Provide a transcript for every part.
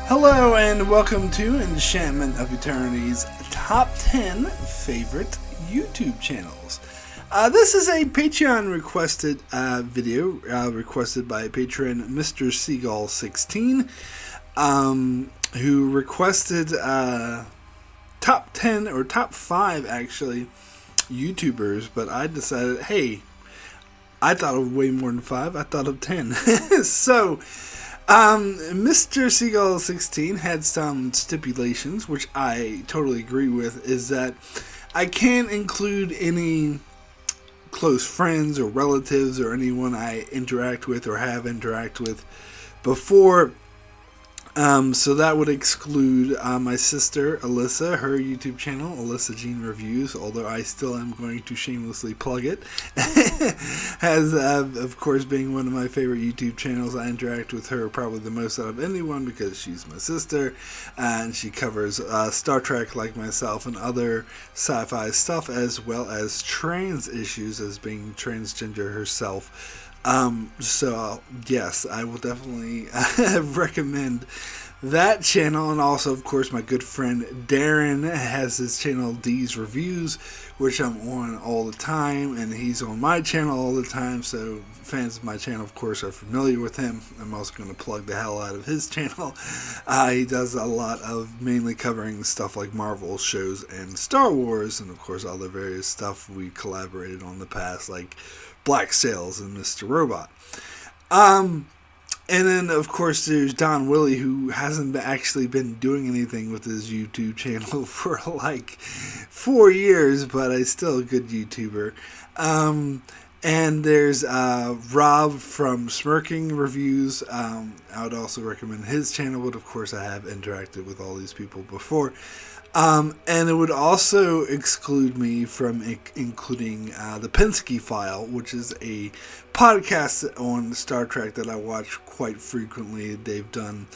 Hello and welcome to Enchantment of Eternity's Top 10 Favorite YouTube Channels. This is a Patreon requested video, requested by patron Mr. Seagull16, who requested top 10, or top 5 actually, YouTubers, but I decided, hey, I thought of way more than 5, I thought of 10. So, Mr. Seagull16 had some stipulations, which I totally agree with, is that I can't include any close friends or relatives or anyone I interact with or have interacted with before. So that would exclude my sister, Alyssa, her YouTube channel, Alyssa Jean Reviews, although I still am going to shamelessly plug it. As, of course, being one of my favorite YouTube channels, I interact with her probably the most out of anyone because she's my sister, and she covers Star Trek like myself and other sci-fi stuff, as well as trans issues, as being transgender herself. So yes, I will definitely recommend that channel, and also of course my good friend Darren has his channel D's Reviews, which I'm on all the time, and he's on my channel all the time, so fans of my channel of course are familiar with him. I'm also going to plug the hell out of his channel. He does a lot of mainly covering stuff like Marvel shows and Star Wars, and of course all the various stuff we collaborated on in the past, like Black Sails and Mr. Robot. And then, of course, there's Don Willie, who hasn't actually been doing anything with his YouTube channel for like 4 years, but he's still a good YouTuber. And there's Rob from Smirking Reviews. I would also recommend his channel, but of course I have interacted with all these people before. And it would also exclude me from including the Penske File, which is a podcast on Star Trek that I watch quite frequently. They've done,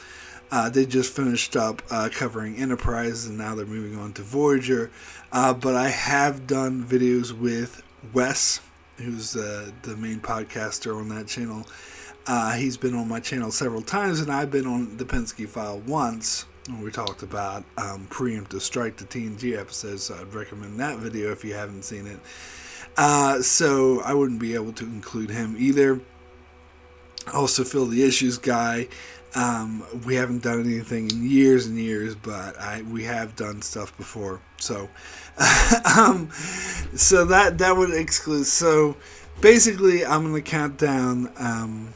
they just finished up covering Enterprise, and now they're moving on to Voyager. But I have done videos with Wes, who's the main podcaster on that channel. He's been on my channel several times, and I've been on the Penske File once. We talked about Preemptive Strike, the TNG episode, so I'd recommend that video if you haven't seen it. So I wouldn't be able to include him either. Also, Phil the Issues guy. We haven't done anything in years and years, but we have done stuff before. So, so that would exclude. So basically, I'm going to count down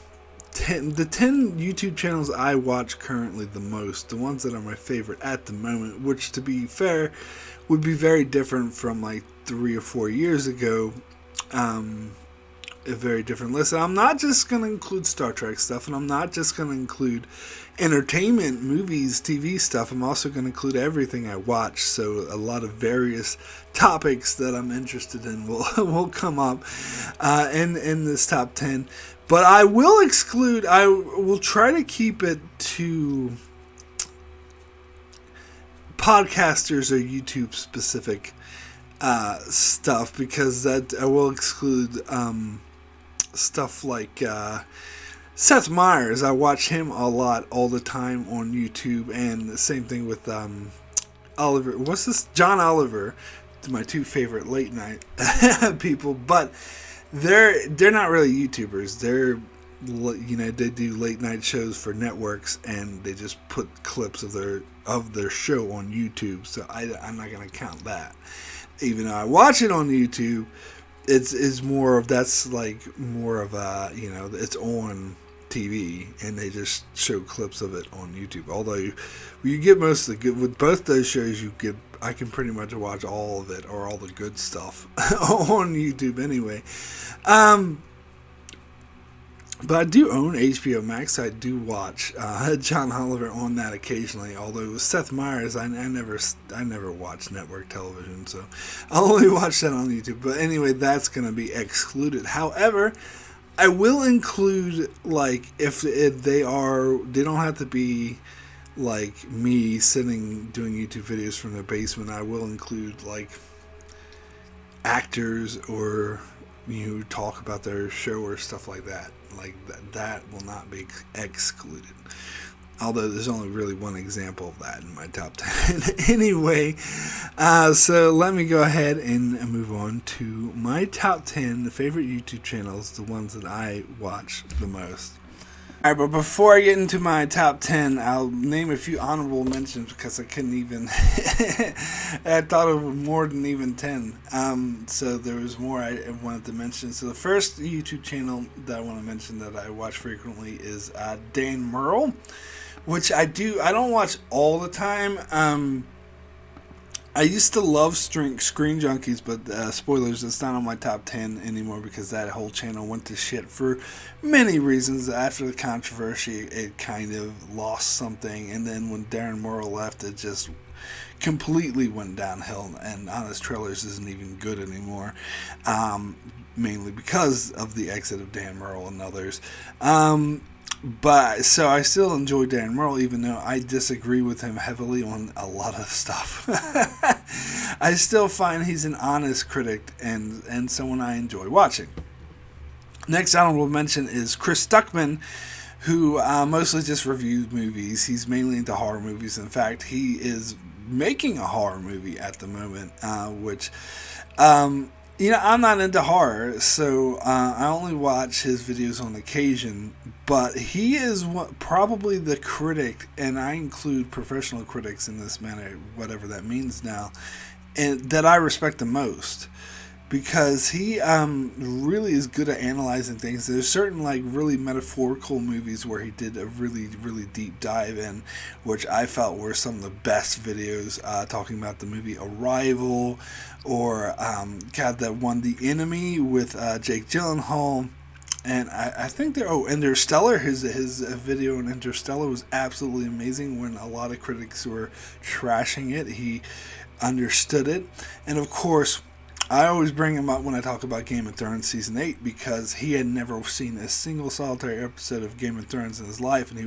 the 10 YouTube channels I watch currently the most, the ones that are my favorite at the moment, which, to be fair, would be very different from like 3 or 4 years ago. A very different list. And I'm not just going to include Star Trek stuff, and I'm not just going to include entertainment, movies, TV stuff. I'm also going to include everything I watch, so a lot of various topics that I'm interested in will come up in this top 10. But I will exclude, I will try to keep it to podcasters or YouTube specific stuff, because that I will exclude stuff like Seth Meyers. I watch him a lot all the time on YouTube, and the same thing with Oliver. What's this? John Oliver. My two favorite late night people, but they're not really YouTubers. They're, they do late night shows for networks, and they just put clips of their show on YouTube. So I'm not gonna count that, even though I watch it on YouTube. It's more of, that's like more of a, it's on TV, and they just show clips of it on YouTube. Although you get most of the good with both those shows, I can pretty much watch all of it, or all the good stuff on YouTube anyway. But I do own HBO Max, so I do watch John Oliver on that occasionally. Although with Seth Meyers, I never watch network television, so I'll only watch that on YouTube. But anyway, that's going to be excluded. However, I will include, like, if they don't have to be like me sitting doing YouTube videos from their basement. I will include like actors or talk about their show or stuff like that. Like that will not be excluded. Although there's only really one example of that in my top 10. Anyway, so let me go ahead and move on to my top 10 favorite YouTube channels, the ones that I watch the most. Alright, but before I get into my top 10, I'll name a few honorable mentions because I couldn't even. I thought of more than even 10. So there was more I wanted to mention. So the first YouTube channel that I want to mention that I watch frequently is Dan Merle, which I don't watch all the time. I used to love Screen Junkies, but spoilers, it's not on my top 10 anymore because that whole channel went to shit for many reasons. After the controversy, it kind of lost something, and then when Darren Morrow left, it just completely went downhill, and Honest Trailers isn't even good anymore, mainly because of the exit of Dan Merle and others. But so I still enjoy Dan Merle, even though I disagree with him heavily on a lot of stuff. I still find he's an honest critic and someone I enjoy watching. Next honorable mention is Chris Stuckman, who mostly just reviews movies. He's mainly into horror movies. In fact, he is making a horror movie at the moment, which... I'm not into horror, so I only watch his videos on occasion, but he is probably the critic, and I include professional critics in this manner, whatever that means now, and that I respect the most, because he really is good at analyzing things. There's certain really metaphorical movies where he did a really, really deep dive in, which I felt were some of the best videos, talking about the movie Arrival, or that one, The Enemy, with Jake Gyllenhaal. And I think Interstellar, his video on Interstellar was absolutely amazing. When a lot of critics were trashing it, he understood it. And of course, I always bring him up when I talk about Game of Thrones Season 8, because he had never seen a single solitary episode of Game of Thrones in his life, and he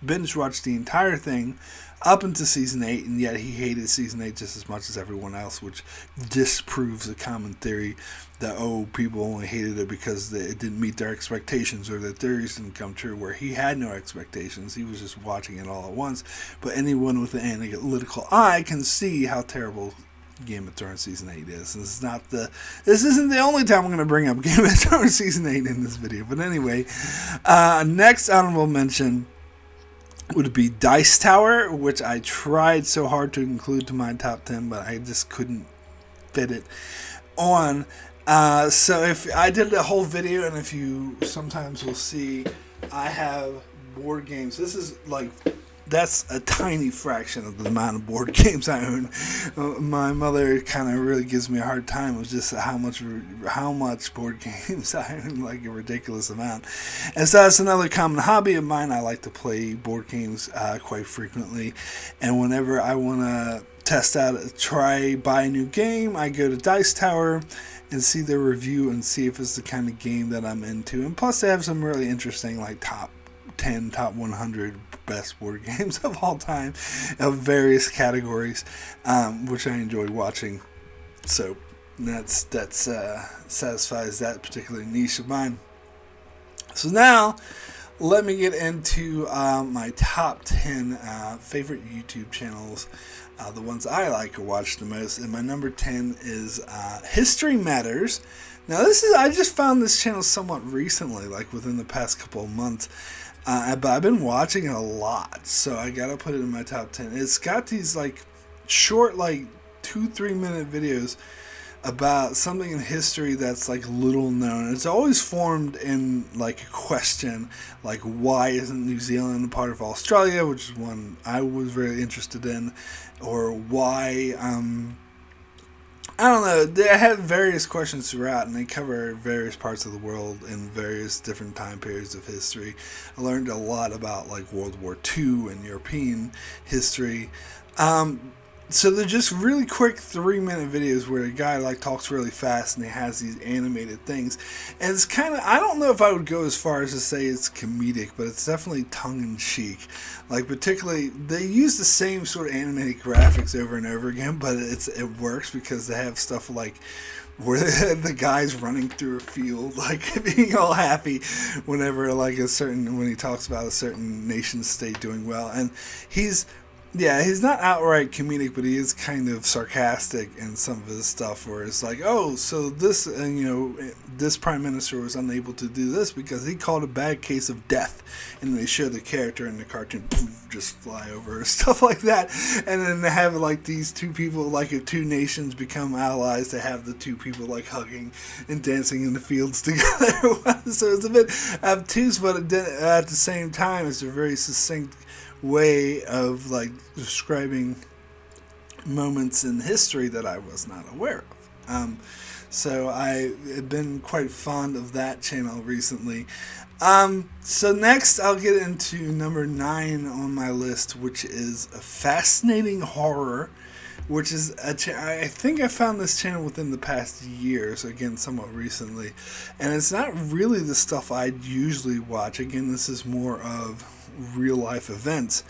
binge watched the entire thing up into Season 8, and yet he hated Season 8 just as much as everyone else, which disproves a common theory that, people only hated it because it didn't meet their expectations, or their theories didn't come true, where he had no expectations. He was just watching it all at once. But anyone with an analytical eye can see how terrible Game of Thrones Season 8 is. This isn't the only time I'm going to bring up Game of Thrones Season 8 in this video. But anyway, next honorable mention would be Dice Tower, which I tried so hard to include to my top 10, but I just couldn't fit it on. So if I did a whole video, and if you sometimes will see, I have board games. This is that's a tiny fraction of the amount of board games I own. My mother kind of really gives me a hard time with just how much board games I own, like a ridiculous amount. And so that's another common hobby of mine. I like to play board games quite frequently, and whenever I want to buy a new game, I go to Dice Tower and see their review and see if it's the kind of game that I'm into. And plus, they have some really interesting top 10, top 100 best board games of all time of various categories, which I enjoy watching. So that satisfies that particular niche of mine. So now let me get into my top 10 favorite YouTube channels, the ones I like to watch the most. And my number 10 is History Matters. Now I just found this channel somewhat recently, within the past couple of months. But I've been watching it a lot, so I gotta put it in my top 10. It's got these short 2-3 minute videos about something in history that's little known. It's always formed in a question, why isn't New Zealand a part of Australia, which is one I was very interested in, or why I don't know. They have various questions throughout, and they cover various parts of the world in various different time periods of history. I learned a lot about World War II and European history. So they're just really quick 3-minute videos where a guy like talks really fast and he has these animated things, and it's kind of, I don't know if I would go as far as to say it's comedic, but it's definitely tongue in cheek. Like particularly, they use the same sort of animated graphics over and over again, but it works because they have stuff like where the guy's running through a field, like being all happy whenever like when he talks about a certain nation state doing well, and he's he's not outright comedic, but he is kind of sarcastic in some of his stuff, where it's like, oh, so this, this prime minister was unable to do this because he caught a bad case of death, and they show the character in the cartoon just fly over, stuff like that, and then they have like these two people, like if two nations become allies, they have the two people like hugging and dancing in the fields together. So it's a bit obtuse, but at the same time, it's a very succinct way of like describing moments in history that I was not aware of. So I've been quite fond of that channel recently. So next I'll get into number 9 on my list, which is a fascinating horror, which is I think I found this channel within the past year, so again, somewhat recently. And it's not really the stuff I'd usually watch. Again, this is more of real life events.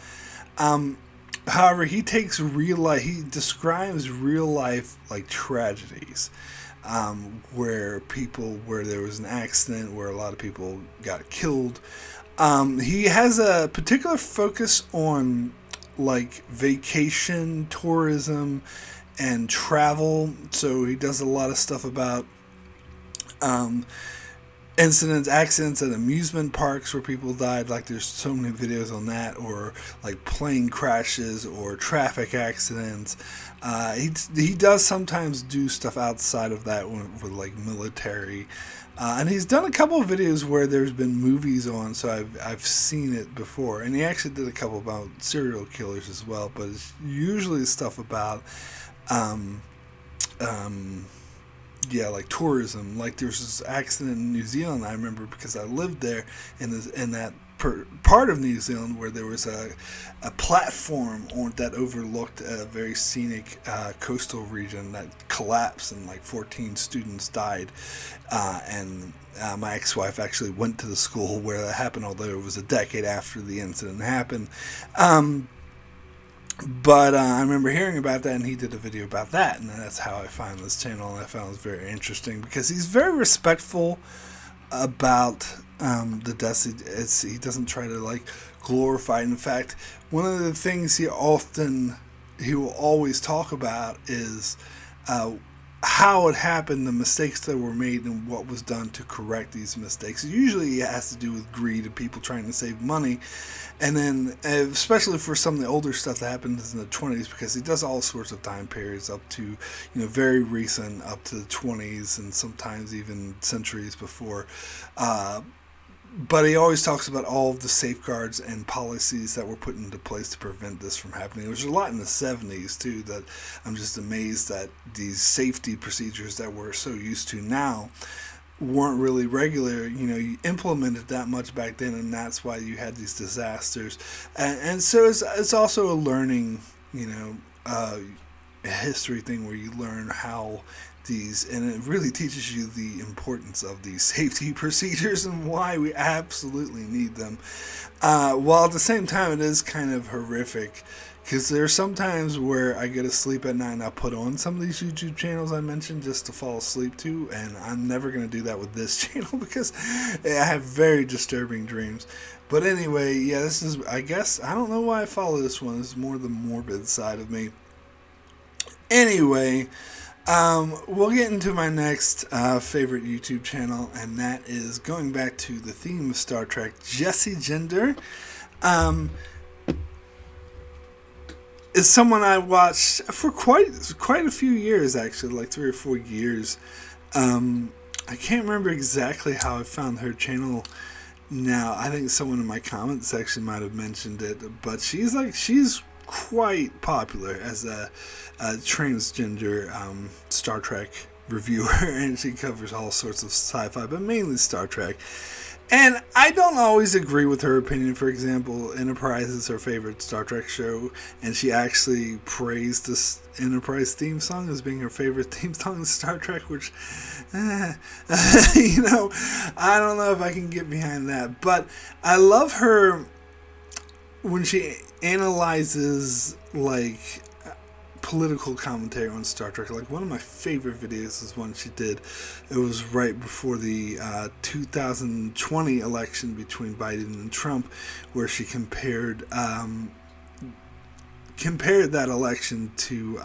However, he takes real life, he describes real life like tragedies, where there was an accident, where a lot of people got killed. He has a particular focus on like vacation, tourism, and travel. So he does a lot of stuff about accidents at amusement parks where people died. Like there's so many videos on that, or like plane crashes or traffic accidents. He does sometimes do stuff outside of that with like military. And he's done a couple of videos where there's been movies on, so I've seen it before. And he actually did a couple about serial killers as well, but it's usually stuff about like tourism. Like there's this accident in New Zealand, I remember, because I lived there in that part of New Zealand where there was a platform that overlooked a very scenic coastal region that collapsed, and like 14 students died, and my ex-wife actually went to the school where that happened, although it was a decade after the incident happened. But I remember hearing about that, and he did a video about that, and that's how I found this channel, and I found it very interesting because he's very respectful about the deaths. He doesn't try to like glorify it. In fact, one of the things he will always talk about is how it happened, the mistakes that were made, and what was done to correct these mistakes. Usually it has to do with greed and people trying to save money. And then, especially for some of the older stuff that happens in the 20s, because he does all sorts of time periods up to, very recent, up to the 20s, and sometimes even centuries before. But he always talks about all of the safeguards and policies that were put into place to prevent this from happening. There was a lot in the 70s, too, that I'm just amazed that these safety procedures that we're so used to now weren't really regular. You implemented that much back then, and that's why you had these disasters. And so it's also a learning, a history thing where you learn how and it really teaches you the importance of these safety procedures and why we absolutely need them. While at the same time, it is kind of horrific, because there's some times where I go to sleep at night and I put on some of these YouTube channels I mentioned just to fall asleep to, and I'm never going to do that with this channel because I have very disturbing dreams. But anyway, this is, I guess, I don't know why I follow this one. This is more the morbid side of me. Anyway, we'll get into my next favorite YouTube channel, and that is going back to the theme of Star Trek, Jesse Gender. Is someone I watched for quite a few years, actually, like 3 or 4 years. I can't remember exactly how I found her channel now. I think someone in my comment section might have mentioned it, but she's quite popular as a transgender Star Trek reviewer, and she covers all sorts of sci-fi, but mainly Star Trek. And I don't always agree with her opinion. For example, Enterprise is her favorite Star Trek show, and she actually praised this Enterprise theme song as being her favorite theme song in Star Trek, which, you know, I don't know if I can get behind that. But I love her when she analyzes, like, political commentary on Star Trek. Like, one of my favorite videos is one she did. It was right before the 2020 election between Biden and Trump, where she compared that election to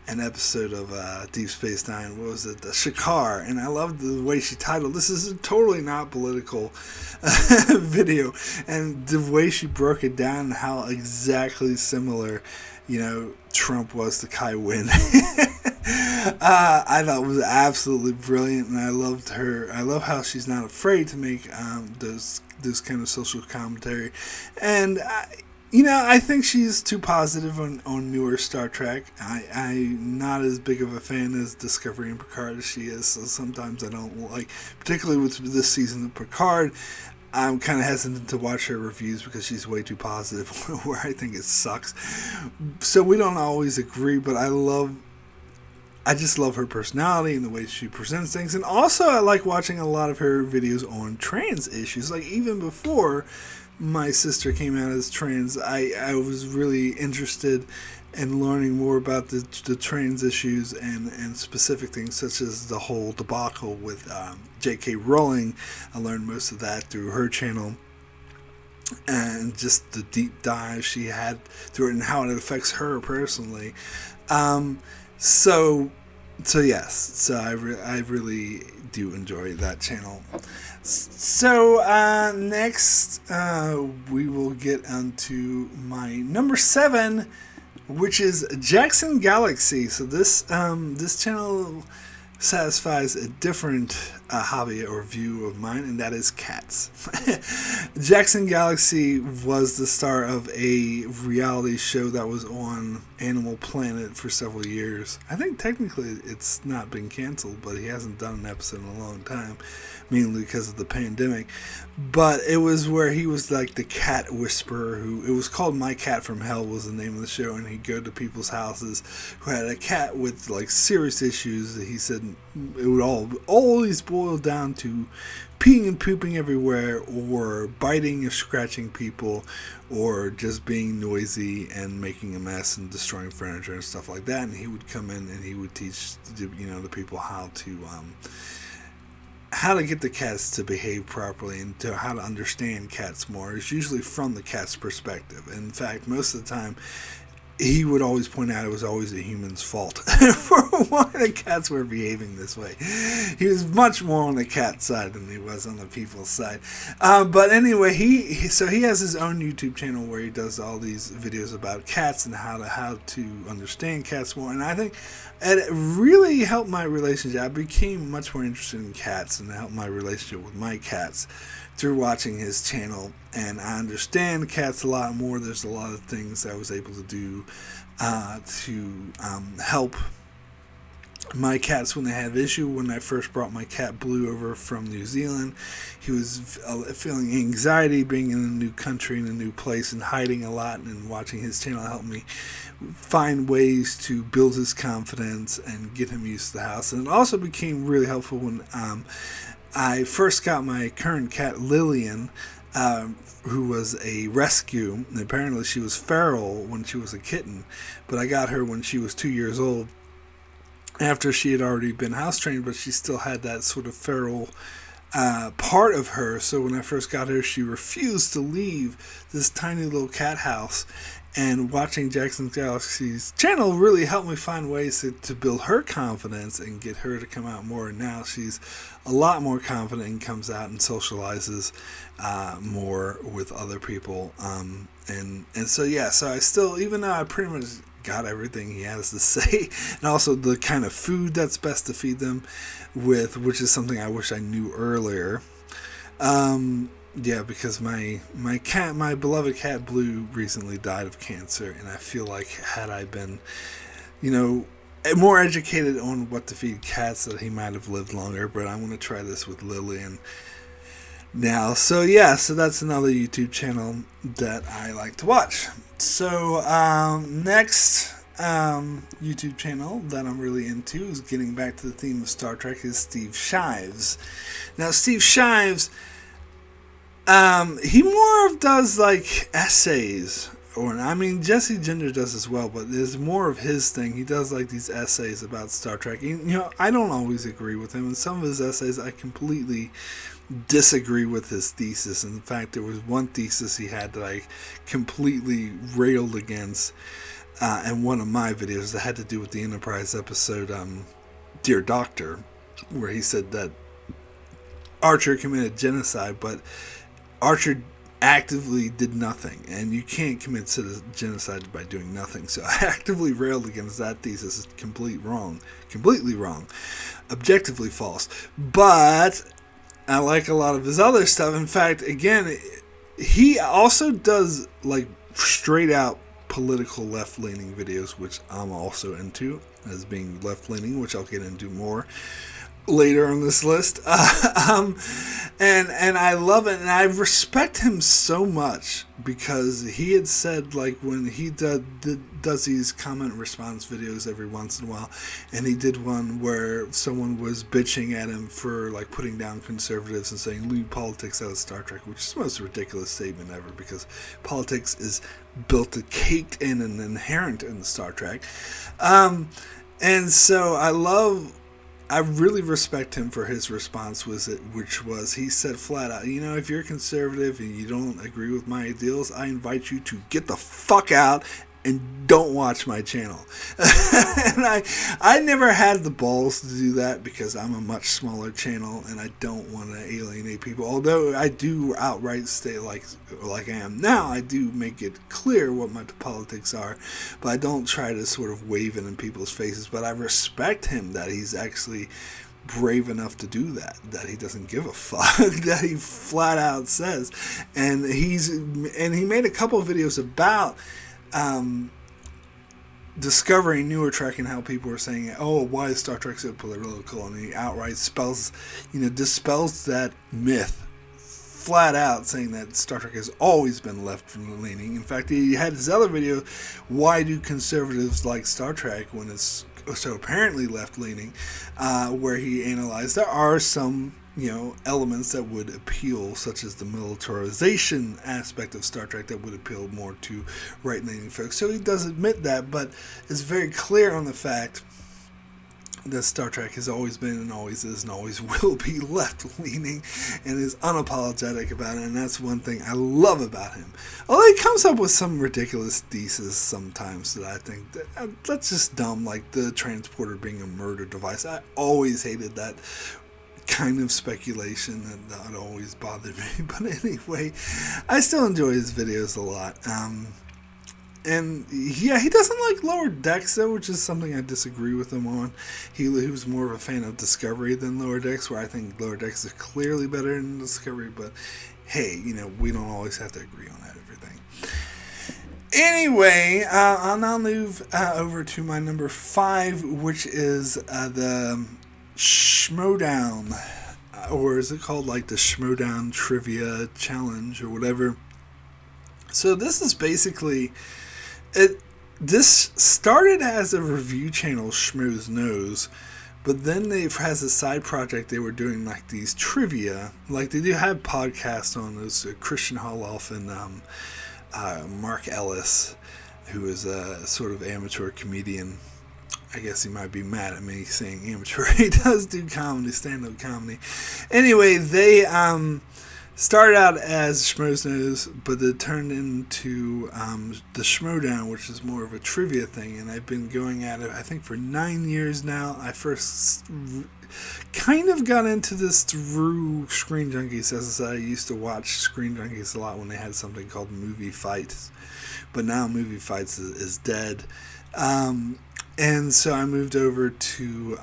an episode of Deep Space Nine. What was it? The Shakar. And I loved the way she titled. This is a totally not political video, and the way she broke it down and how exactly similar, you know, Trump was to Kai Wynn. I thought it was absolutely brilliant, and I loved her. I love how she's not afraid to make those kind of social commentary, and you know, I think she's too positive on newer Star Trek. I'm not as big of a fan as Discovery and Picard as she is, so sometimes I don't like, particularly with this season of Picard, I'm kind of hesitant to watch her reviews because she's way too positive, where I think it sucks. So we don't always agree, but I just love her personality and the way she presents things. And also I like watching a lot of her videos on trans issues. Like, even before my sister came out as trans, I was really interested in learning more about the trans issues and specific things such as the whole debacle with J.K. Rowling. I learned most of that through her channel, and just the deep dive she had through it and how it affects her personally. So yes, so I really do enjoy that channel. So next we will get onto my number 7, which is Jackson Galaxy. So this channel satisfies a different hobby or view of mine, and that is cats. Jackson Galaxy was the star of a reality show that was on Animal Planet for several years. I think technically it's not been canceled, but he hasn't done an episode in a long time, mainly because of the pandemic. But it was where he was like the cat whisperer. It was called My Cat from Hell was the name of the show, and he'd go to people's houses who had a cat with like serious issues. He said it would always boil down to peeing and pooping everywhere, or biting or scratching people, or just being noisy and making a mess and destroying furniture and stuff like that. And he would come in and he would teach the people how to get the cats to behave properly and to how to understand cats more. It's usually from the cat's perspective. In fact, most of the time, he would always point out it was always the human's fault for why the cats were behaving this way. He was much more on the cat side than he was on the people's side. But anyway, he has his own YouTube channel where he does all these videos about cats and how to understand cats more. And I think it really helped my relationship. I became much more interested in cats, and it helped my relationship with my cats through watching his channel. And I understand cats a lot more. There's a lot of things I was able to do to help my cats when they have issue. When I first brought my cat Blue over from New Zealand, he was feeling anxiety being in a new country, in a new place, and hiding a lot. And watching his channel helped me find ways to build his confidence and get him used to the house. And it also became really helpful when I first got my current cat Lillian, who was a rescue. And apparently she was feral when she was a kitten, but I got her when she was 2 years old, after she had already been house trained, but she still had that sort of feral part of her. So when I first got her, she refused to leave this tiny little cat house. And watching Jackson Galaxy's channel really helped me find ways to build her confidence and get her to come out more. And now she's a lot more confident and comes out and socializes more with other people. And so, yeah, so I still, even though I pretty much got everything he has to say, and also the kind of food that's best to feed them with, which is something I wish I knew earlier. Yeah, because my beloved cat Blue recently died of cancer, and I feel like had I been, more educated on what to feed cats, that he might have lived longer. But I'm going to try this with Lillian. now. So yeah, so that's another YouTube channel that I like to watch. So next YouTube channel that I'm really into is getting back to the theme of Star Trek is Steve Shives. Now Steve Shives, he more of does like essays, or I mean Jesse Ginger does as well, but there's more of his thing. He does like these essays about Star Trek. You know, I don't always agree with him, and some of his essays I completely disagree with his thesis. In fact, there was one thesis he had that I completely railed against in one of my videos that had to do with the Enterprise episode Dear Doctor, where he said that Archer committed genocide, but Archer actively did nothing, and you can't commit genocide by doing nothing. So I actively railed against that thesis. It's completely wrong, objectively false. But I like a lot of his other stuff. In fact, again, he also does like straight out political left-leaning videos, which I'm also into as being left-leaning, which I'll get into more later on this list. And I love it, and I respect him so much because he had said, like, when he does these comment response videos every once in a while, and he did one where someone was bitching at him for like putting down conservatives and saying leave politics out of Star Trek, which is the most ridiculous statement ever, because politics is built, caked in, and inherent in Star Trek. And so I really respect him for his response, which was he said flat out, you know, if you're conservative and you don't agree with my ideals, I invite you to get the fuck out and don't watch my channel. And I never had the balls to do that because I'm a much smaller channel and I don't want to alienate people. Although I do outright stay like I am now, I do make it clear what my politics are, but I don't try to sort of wave it in people's faces. But I respect him that he's actually brave enough to do that he doesn't give a fuck, that he flat out says. And he made a couple of videos about discovering newer Trek and how people are saying, oh, why is Star Trek so political? And he outright dispels that myth flat out, saying that Star Trek has always been left-leaning. In fact, he had his other video, why do conservatives like Star Trek when it's so apparently left-leaning, where he analyzed there are some elements that would appeal, such as the militarization aspect of Star Trek, that would appeal more to right-leaning folks. So he does admit that, but is very clear on the fact that Star Trek has always been and always is and always will be left-leaning, and is unapologetic about it, and that's one thing I love about him. Although he comes up with some ridiculous thesis sometimes that I think that's just dumb, like the transporter being a murder device. I always hated that kind of speculation, and that always bothered me. But anyway, I still enjoy his videos a lot. And yeah, he doesn't like Lower Decks though, which is something I disagree with him on. He was more of a fan of Discovery than Lower Decks, where I think Lower Decks is clearly better than Discovery. But hey, we don't always have to agree on everything. Anyway, I'll now move over to my number 5, which is the Schmodown, or is it called like the Schmodown Trivia Challenge or whatever? So this is basically this started as a review channel, Schmo's Knows, but then has a side project. They were doing like these trivia, like they do have podcasts on those, Christian Holoff and Mark Ellis, who is a sort of amateur comedian. I guess he might be mad at me saying amateur. He does do comedy, stand-up comedy. Anyway, they started out as Schmo's Knows, but it turned into the Schmodown, which is more of a trivia thing. And I've been going at it, I think, for 9 years now. I first kind of got into this through Screen Junkies, as I used to watch Screen Junkies a lot when they had something called Movie Fights. But now Movie Fights is dead. And so I moved over to,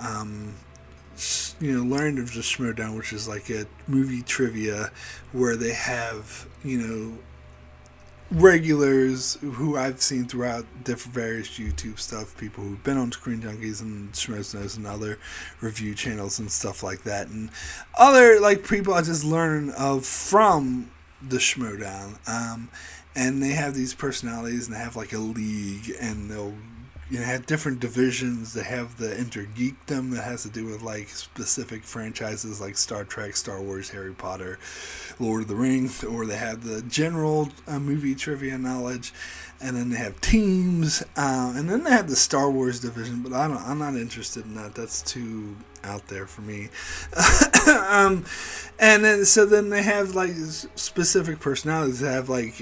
learned of the Schmodown, which is like a movie trivia where they have, regulars who I've seen throughout different various YouTube stuff, people who've been on Screen Junkies and Schmoznos and other review channels and stuff like that, and other like people I just learn of from the Schmodown. And they have these personalities, and they have like a league, and they'll have different divisions. They have the intergeekdom that has to do with like specific franchises like Star Trek, Star Wars, Harry Potter, Lord of the Rings, or they have the general movie trivia knowledge, and then they have teams, and then they have the Star Wars division. But I'm not interested in that. That's too out there for me. And then they have like specific personalities. They have like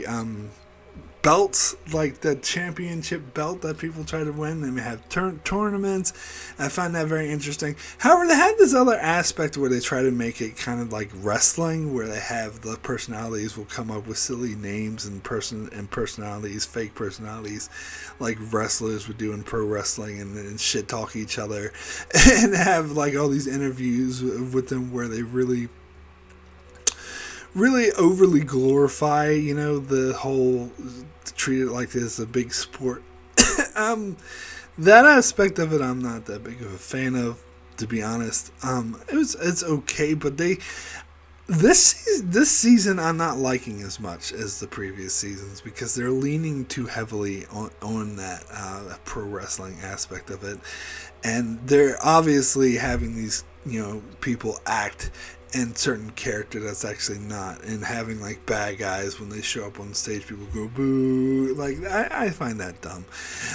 belts, like the championship belt that people try to win. They may have tournaments. I find that very interesting. However, they have this other aspect where they try to make it kind of like wrestling, where they have the personalities will come up with silly names and personalities, fake personalities, like wrestlers would do in pro wrestling, and shit talk each other, and have like all these interviews with them where they really overly glorify, the whole treat it like this a big sport. That aspect of it, I'm not that big of a fan of, to be honest. It's okay, but this season I'm not liking as much as the previous seasons because they're leaning too heavily on that pro wrestling aspect of it, and they're obviously having these people act and certain character that's actually not, and having like bad guys when they show up on stage, people go boo. Like I find that dumb,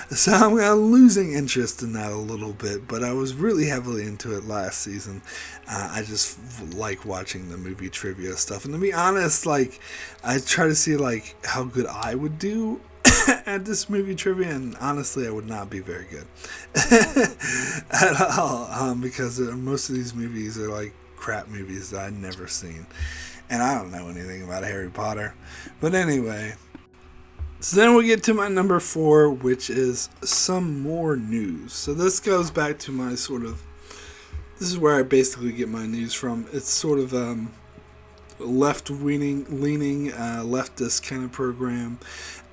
so I'm losing interest in that a little bit. But I was really heavily into it last season. I just like watching the movie trivia stuff, and to be honest, like I try to see like how good I would do at this movie trivia, and honestly I would not be very good at all, because most of these movies are like crap movies that I'd never seen, and I don't know anything about Harry Potter. But anyway, so then we get to my number 4, which is some more news. So this goes back to my this is where I basically get my news from. It's sort of leaning leftist kind of program.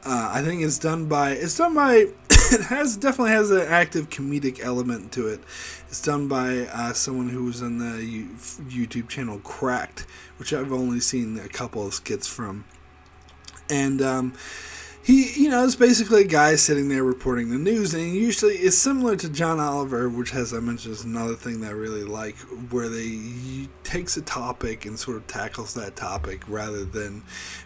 I think it's done by it definitely has an active comedic element to it. It's done by someone who was on the YouTube channel Cracked, which I've only seen a couple of skits from. And he, it's basically a guy sitting there reporting the news, and usually it's similar to John Oliver, which, as I mentioned, is another thing that I really like, where he takes a topic and sort of tackles that topic rather than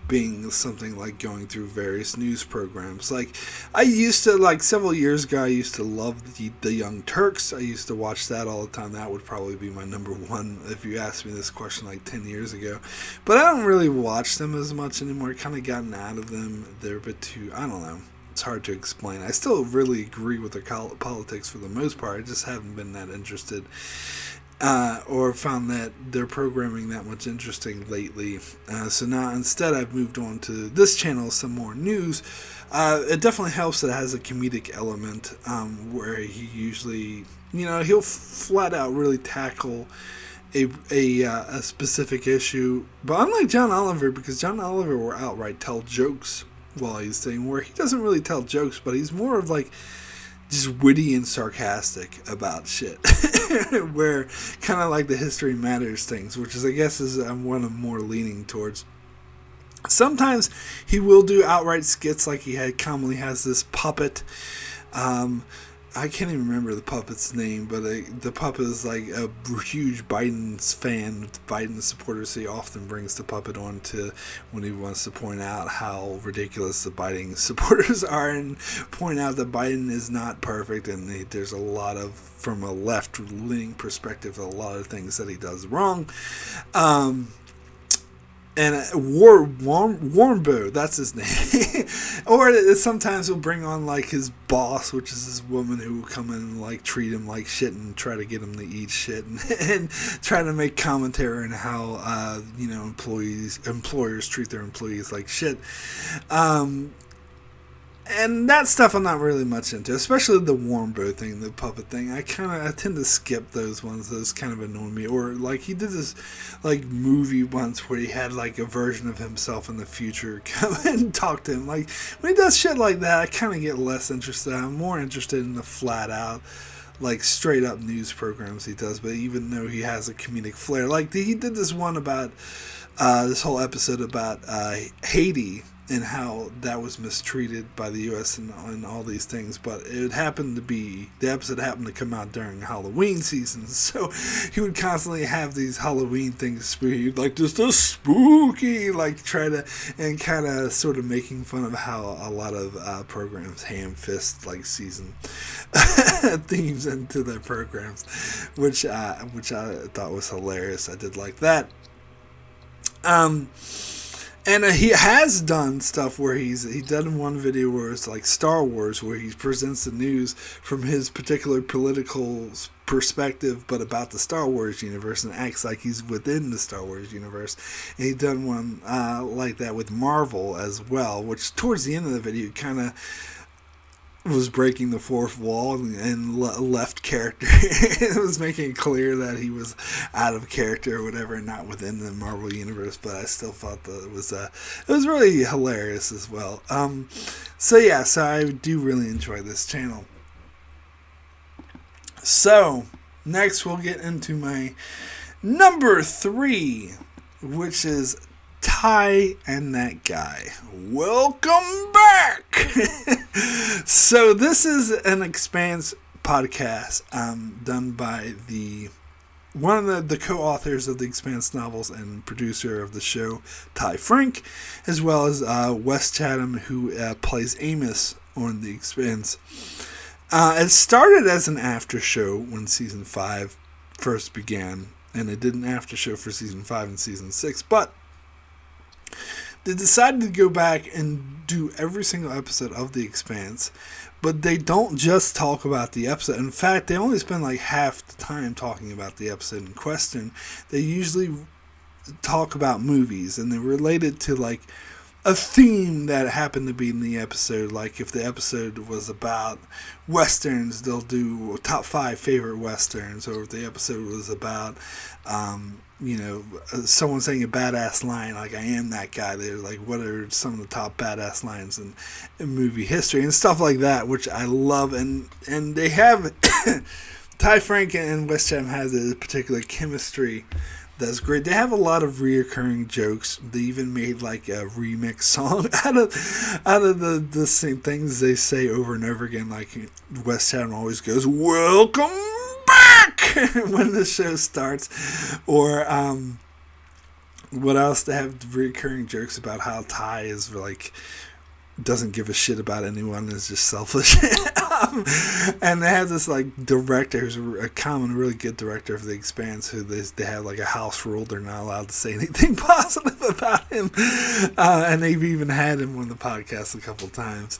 being something like going through various news programs. Like, I used to, like several years ago, I used to love the Young Turks. I used to watch that all the time. That would probably be my number 1 if you asked me this question like 10 years ago. But I don't really watch them as much anymore. Kind of gotten out of them. They're a bit too, I don't know. It's hard to explain. I still really agree with their politics for the most part. I just haven't been that interested or found that their programming that much interesting lately. So now instead I've moved on to this channel, some more news. It definitely helps that it has a comedic element where he usually, he'll flat out really tackle a specific issue. But unlike John Oliver, because John Oliver will outright tell jokes while he's saying, where he doesn't really tell jokes, but he's more of like just witty and sarcastic about shit. Where kind of like the History Matters things, which is, I guess, is one I'm more leaning towards. Sometimes he will do outright skits, like he commonly has this puppet. I can't even remember the puppet's name, but the puppet is like a huge Biden's fan, Biden supporter, so he often brings the puppet on to when he wants to point out how ridiculous the Biden supporters are and point out that Biden is not perfect, and there's a lot of, from a left-leaning perspective, a lot of things that he does wrong. And Warmbo, that's his name. Or sometimes he'll bring on like his boss, which is this woman who will come in and like treat him like shit and try to get him to eat shit, and try to make commentary on how employers treat their employees like shit. And that stuff I'm not really much into, especially the warm bow thing, the puppet thing. I tend to skip those ones. Those kind of annoy me. Or like he did this like movie once where he had like a version of himself in the future come and talk to him. Like when he does shit like that, I kind of get less interested. I'm more interested in the flat out, like straight up news programs he does. But even though he has a comedic flair, like he did this one about this whole episode about Haiti and how that was mistreated by the U.S. and all these things. But it happened to be, the episode happened to come out during Halloween season, so he would constantly have these Halloween things spooky, like just a spooky, like try to, and kind of sort of making fun of how a lot of programs ham-fist like season themes into their programs, which I thought was hilarious. I did like that. And he has done stuff where he done one video where it's like Star Wars, where he presents the news from his particular political perspective, but about the Star Wars universe, and acts like he's within the Star Wars universe. And he done one like that with Marvel as well, which towards the end of the video kind of was breaking the fourth wall and left character. It was making it clear that he was out of character or whatever, not within the Marvel universe. But I still thought that it was really hilarious as well. So I do really enjoy this channel. So next we'll get into my number 3, which is Ty and That Guy. Welcome back! So this is an Expanse podcast done by one of the co-authors of the Expanse novels and producer of the show, Ty Frank, as well as Wes Chatham, who plays Amos on the Expanse. It started as an after show when season 5 first began, and it did an after show for season 5 and season 6, but they decided to go back and do every single episode of The Expanse, but they don't just talk about the episode. In fact, they only spend like half the time talking about the episode in question. They usually talk about movies, and they're related to like a theme that happened to be in the episode. Like if the episode was about westerns, they'll do top 5 favorite westerns, or if the episode was about someone saying a badass line, like I am that guy. They're like, what are some of the top badass lines in movie history and stuff like that, which I love. And they have Ty Frank and Wes Chatham has a particular chemistry that's great. They have a lot of reoccurring jokes. They even made like a remix song out of the same things they say over and over again. Like Wes Chatham always goes, "Welcome back," when the show starts. Or what else? They have recurring jokes about how Ty is like doesn't give a shit about anyone, is just selfish. And they have this like director who's a common, really good director for The Expanse, who they have like a house rule. They're not allowed to say anything positive about him. And they've even had him on the podcast a couple times.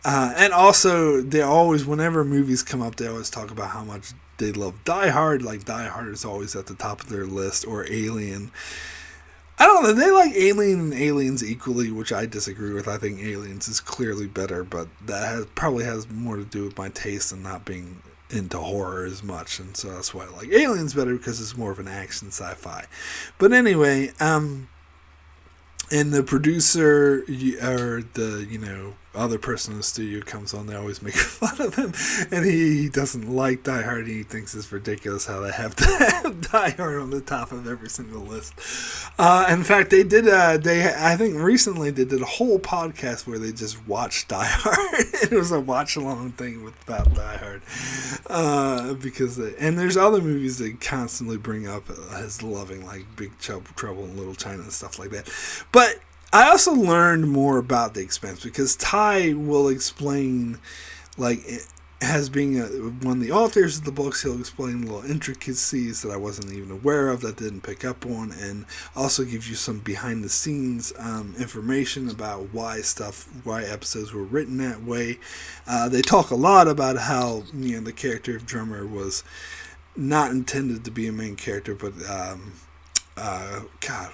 And also, they always, whenever movies come up, they always talk about how much they love Die Hard. Like Die Hard is always at the top of their list, or Alien. I don't know, they like Alien and Aliens equally, which I disagree with. I think Aliens is clearly better, but that probably has more to do with my taste and not being into horror as much, and so that's why I like Aliens better, because it's more of an action sci-fi. But anyway, and the producer or the other person in the studio comes on, they always make fun of him, and he doesn't like Die Hard. He thinks it's ridiculous how they have to have Die Hard on the top of every single list. In fact, they did. I think recently they did a whole podcast where they just watched Die Hard. It was a watch along thing about Die Hard, and there's other movies they constantly bring up as loving, like Big Trouble in Little China and stuff like that. But I also learned more about The Expanse because Ty will explain, like, as being one of the authors of the books, he'll explain little intricacies that I wasn't even aware of, that didn't pick up on, and also gives you some behind the scenes information about why episodes were written that way. They talk a lot about how the character of Drummer was not intended to be a main character, but God,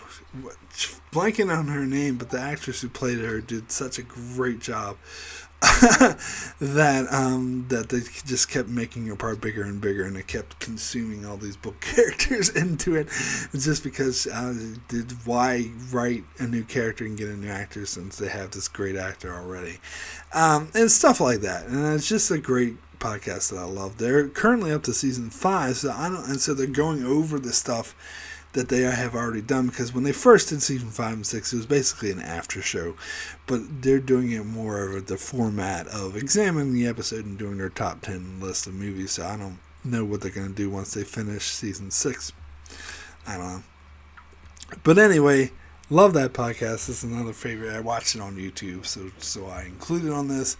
blanking on her name, but the actress who played her did such a great job that they just kept making her part bigger and bigger, and it kept consuming all these book characters into it. It's just because why write a new character and get a new actor since they have this great actor already, and stuff like that. And it's just a great podcast that I love. They're currently up to season 5, so they're going over the stuff that they have already done, because when they first did season 5 and 6, it was basically an after show, but they're doing it more of the format of examining the episode and doing their top 10 list of movies. So I don't know what they're going to do once they finish season 6. I don't know. But anyway, love that podcast. It's another favorite. I watched it on YouTube, so I included on this.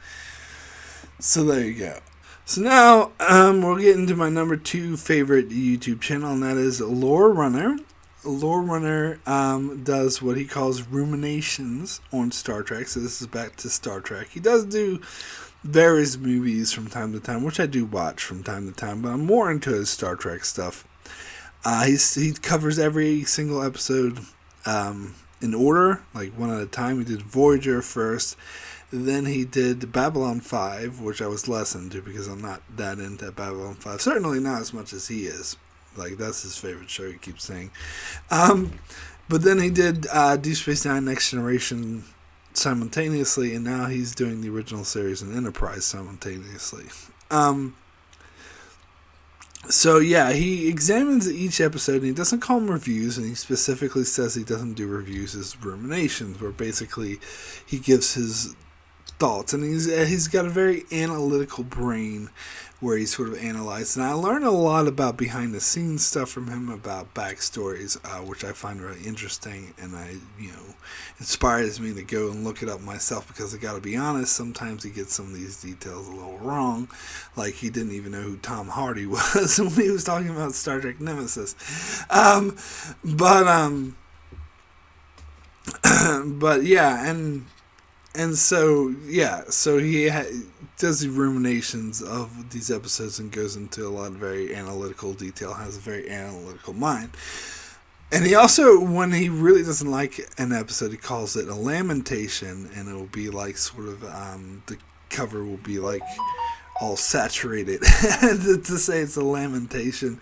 So there you go. So now we'll get into my number 2 favorite YouTube channel, and that is Lore Runner. Lore Runner does what he calls ruminations on Star Trek. So this is back to Star Trek. He does do various movies from time to time, which I do watch from time to time, but I'm more into his Star Trek stuff. He covers every single episode in order, like one at a time. He did Voyager first. Then he did Babylon 5, which I was less into because I'm not that into Babylon 5. Certainly not as much as he is. Like, that's his favorite show, he keeps saying. But then he did Deep Space Nine Next Generation simultaneously, and now he's doing the original series and Enterprise simultaneously. So yeah, he examines each episode, and he doesn't call them reviews, and he specifically says he doesn't do reviews as ruminations, where basically he gives his thoughts, and he's got a very analytical brain where he sort of analyzes. And I learned a lot about behind the scenes stuff from him, about backstories, which I find really interesting, and inspires me to go and look it up myself, because I gotta be honest, sometimes he gets some of these details a little wrong. Like, he didn't even know who Tom Hardy was when he was talking about Star Trek Nemesis. But yeah, so he does the ruminations of these episodes and goes into a lot of very analytical detail, has a very analytical mind. And he also, when he really doesn't like an episode, he calls it a lamentation, and it will be like sort of, the cover will be like all saturated to say it's a lamentation,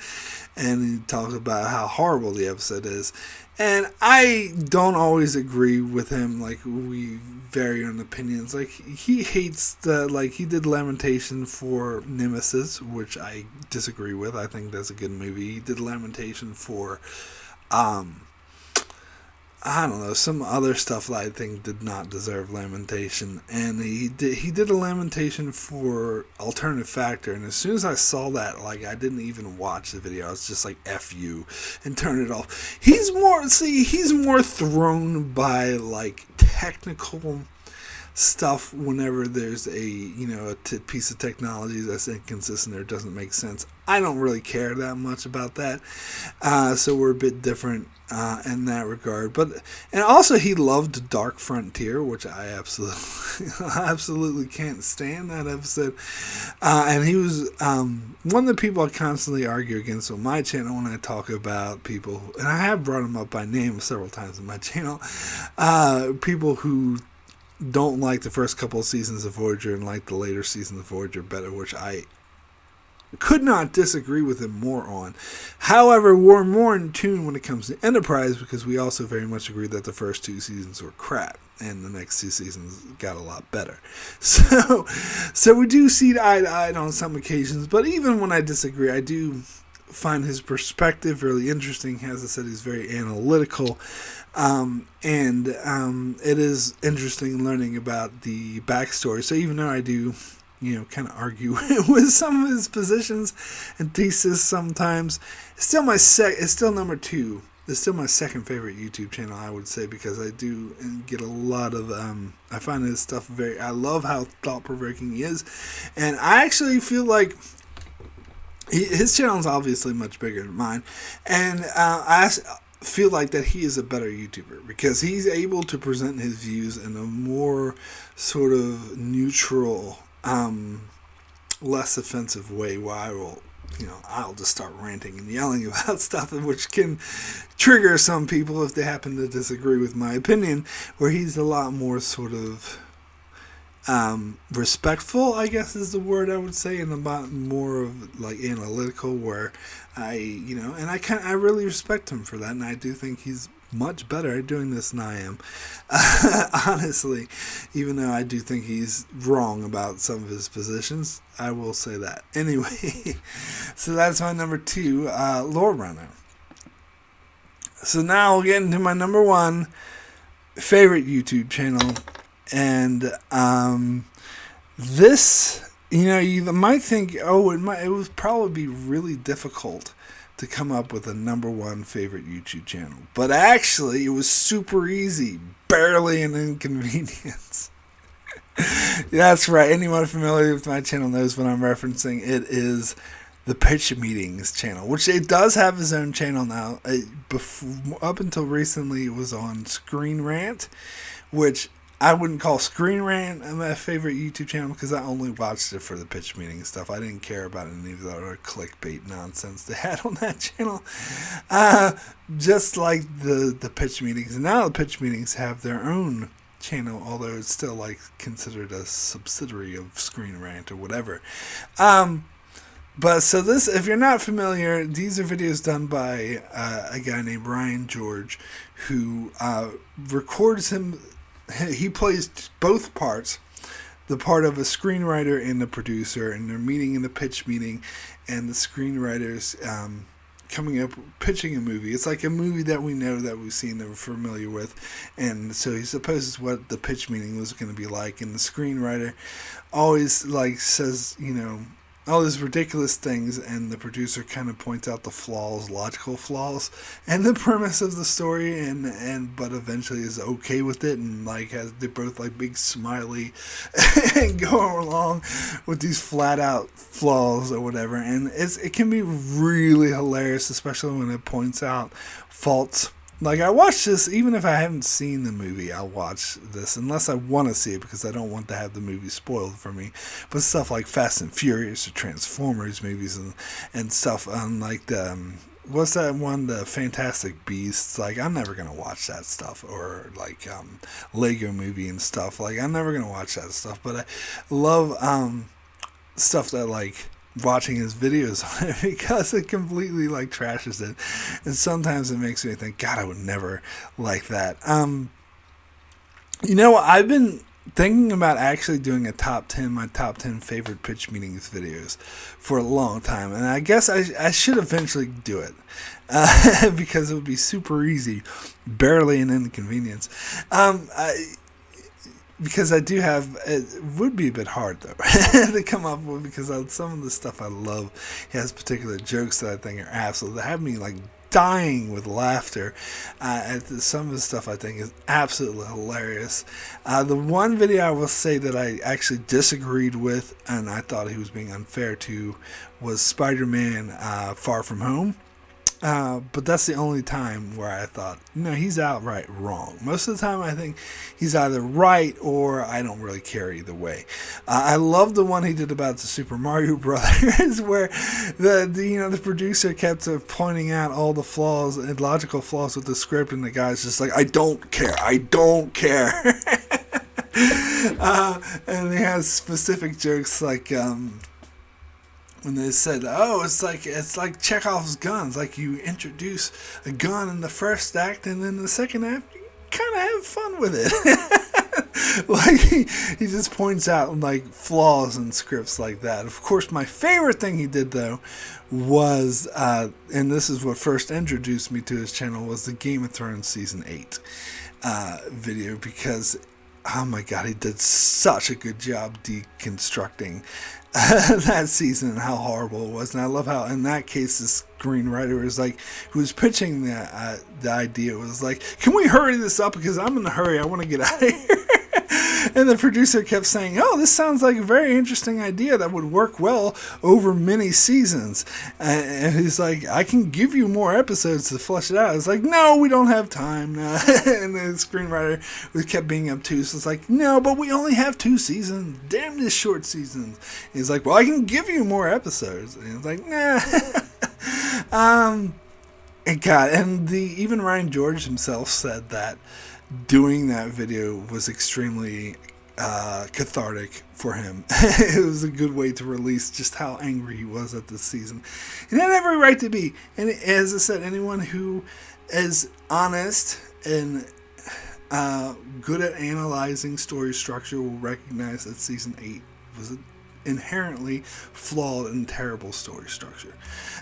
and he talks about how horrible the episode is. And I don't always agree with him. Like, we vary on opinions. Like, he hates he did Lamentation for Nemesis, which I disagree with. I think that's a good movie. He did Lamentation for, I don't know, some other stuff that I think did not deserve lamentation. And he did a lamentation for Alternative Factor, and as soon as I saw that, like, I didn't even watch the video. I was just like, F you, and turn it off. He's more thrown by, like, technical stuff whenever there's a piece of technology that's inconsistent or doesn't make sense. I don't really care that much about that, so we're a bit different in that regard. And also he loved Dark Frontier, which I absolutely can't stand that episode, and he was one of the people I constantly argue against on my channel when I talk about people, and I have brought him up by name several times on my channel, people who don't like the first couple of seasons of Voyager and like the later seasons of Voyager better, which I could not disagree with him more on. However, we're more in tune when it comes to Enterprise, because we also very much agree that the first 2 seasons were crap and the next 2 seasons got a lot better. So we do see eye to eye on some occasions, but even when I disagree, I do find his perspective really interesting. As I said, he's very analytical. And it is interesting learning about the backstory. So even though I do, kind of argue with some of his positions and thesis sometimes, it's still number 2. It's still my second favorite YouTube channel, I would say, because I do get a lot of, I find his stuff I love how thought-provoking he is. And I actually feel like his channel is obviously much bigger than mine. And I feel like that he is a better YouTuber because he's able to present his views in a more sort of neutral, less offensive way, where I will I'll just start ranting and yelling about stuff, which can trigger some people if they happen to disagree with my opinion, where he's a lot more sort of respectful, I guess is the word I would say, and a lot more of like analytical, where and I really respect him for that, and I do think he's much better at doing this than I am, honestly, even though I do think he's wrong about some of his positions. I will say that. Anyway, so that's my number 2, Lore Runner. So now we'll get into my number 1 favorite YouTube channel, and this, you might think, it would probably be really difficult to come up with a number 1 favorite YouTube channel. But actually, it was super easy. Barely an inconvenience. That's right. Anyone familiar with my channel knows what I'm referencing. It is the Pitch Meetings channel, which it does have its own channel now. Up until recently, it was on Screen Rant, which I wouldn't call Screen Rant my favorite YouTube channel because I only watched it for the pitch meeting stuff. I didn't care about any of the other clickbait nonsense they had on that channel. Just like the pitch meetings. And now the pitch meetings have their own channel, although it's still like considered a subsidiary of Screen Rant or whatever. But so this, if you're not familiar, these are videos done by a guy named Ryan George, who records him. He plays both parts, the part of a screenwriter and the producer, and they're meeting in the pitch meeting, and the screenwriter's coming up, pitching a movie. It's like a movie that we know, that we've seen, that we're familiar with, and so he supposes what the pitch meeting was going to be like, and the screenwriter always says, all these ridiculous things, and the producer kind of points out the flaws, logical flaws, and the premise of the story, but eventually is okay with it, and they're both big smiley and go along with these flat out flaws or whatever, and it can be really hilarious, especially when it points out faults. I watch this, even if I haven't seen the movie, I'll watch this, unless I want to see it, because I don't want to have the movie spoiled for me. But stuff like Fast and Furious or Transformers movies and stuff, what's that one, the Fantastic Beasts, I'm never going to watch that stuff, or Lego Movie and stuff, I'm never going to watch that stuff, but I love stuff that watching his videos on it, because it completely trashes it, and sometimes it makes me think, God, I would never like that. I've been thinking about actually doing my top 10 favorite pitch meetings videos for a long time, and I guess I should eventually do it, because it would be super easy, barely an inconvenience. Because I do have, it would be a bit hard though to come up with, because some of the stuff I love, he has particular jokes that I think are absolute, that have me dying with laughter at some of the stuff I think is absolutely hilarious. The one video I will say that I actually disagreed with, and I thought he was being unfair to, was Spider-Man Far From Home. But that's the only time where I thought, he's outright wrong. Most of the time I think he's either right or I don't really care either way. I love the one he did about the Super Mario Brothers, where the producer kept pointing out all the flaws and logical flaws with the script, and the guy's just I don't care. And he has specific jokes when they said, it's like Chekhov's guns. You introduce a gun in the first act, and then the second act, you kind of have fun with it. He just points out flaws in scripts like that. Of course, my favorite thing he did though was, and this is what first introduced me to his channel, was the Game of Thrones season 8 video, because oh my God, he did such a good job deconstructing that season and how horrible it was. And I love how, in that case, the screenwriter was who was pitching the idea was can we hurry this up, because I'm in a hurry, I want to get out of here. And the producer kept saying, "Oh, this sounds like a very interesting idea that would work well over many seasons." And he's like, "I can give you more episodes to flesh it out." It's like, "No, we don't have time." And the screenwriter kept being obtuse. It's like, "No, but we only have 2 seasons. Damn this short seasons." And he's like, "Well, I can give you more episodes." And he's like, "Nah." And God, and even Ryan George himself said that doing that video was extremely cathartic for him. It was a good way to release just how angry he was at this season. And he had every right to be. And as I said, anyone who is honest and good at analyzing story structure will recognize that season 8 was inherently flawed and terrible story structure.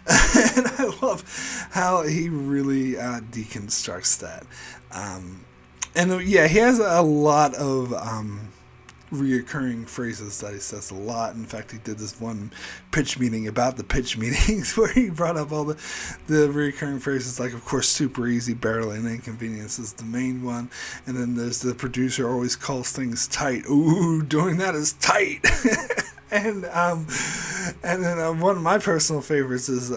And I love how he really deconstructs that. And yeah, he has a lot of reoccurring phrases that he says a lot. In fact, he did this one pitch meeting about the pitch meetings where he brought up all the reoccurring phrases, like, of course, super easy, barely an inconvenience is the main one. And then there's the producer always calls things tight. Ooh, doing that is tight. And then one of my personal favorites is,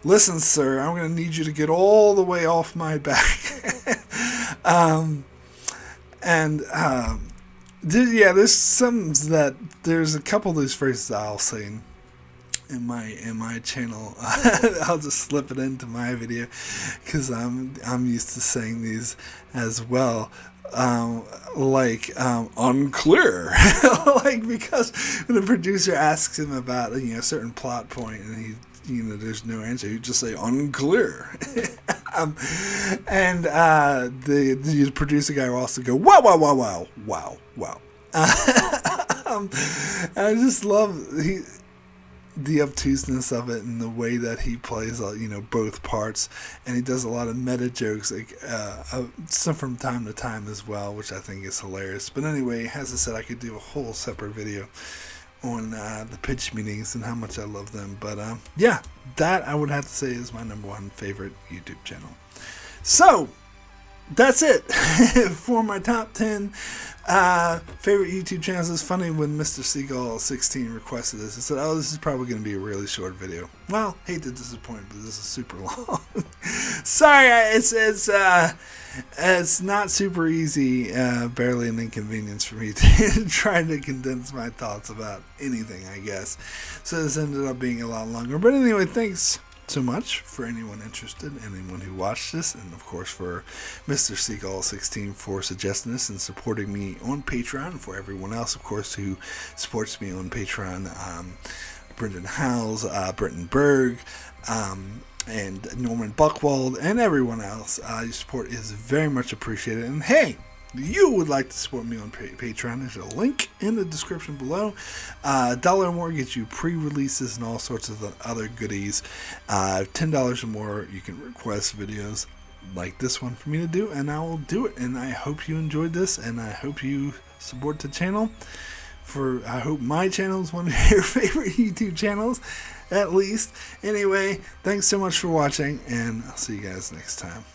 "Listen, sir, I'm going to need you to get all the way off my back." There's a couple of those phrases that I'll say in my channel. I'll just slip it into my video because I'm used to saying these as well. Unclear. Like, because when the producer asks him about a certain plot point and there's no answer, you just say unclear. And the producer guy will also go, wow, wow, wow, wow, wow, wow. And I just love the obtuseness of it and the way that he plays, both parts, and he does a lot of meta jokes, some from time to time as well, which I think is hilarious. But anyway, as I said, I could do a whole separate video on the pitch meetings and how much I love them. But yeah, that I would have to say is my number 1 favorite YouTube channel. So that's it for my top 10 favorite YouTube channels. It's funny when Mr. Seagull16 requested this. He said, "Oh, this is probably going to be a really short video." Well, hate to disappoint, but this is super long. Sorry, it's not super easy, barely an inconvenience for me to try to condense my thoughts about anything, I guess. So this ended up being a lot longer. But anyway, thanks so much for anyone interested, anyone who watched this, and of course for Mr. Seagull16 for suggesting this and supporting me on Patreon, and for everyone else, of course, who supports me on Patreon, Brendan Howells, Britton Berg, and Norman Buchwald, and everyone else. Your support is very much appreciated. And hey, you would like to support me on Patreon, there's a link in the description below. $1 or more gets you pre-releases and all sorts of other goodies. $10 or more, you can request videos like this one for me to do, and I will do it. And I hope you enjoyed this, and I hope you support the channel. I hope my channel is one of your favorite YouTube channels, at least. Anyway, thanks so much for watching, and I'll see you guys next time.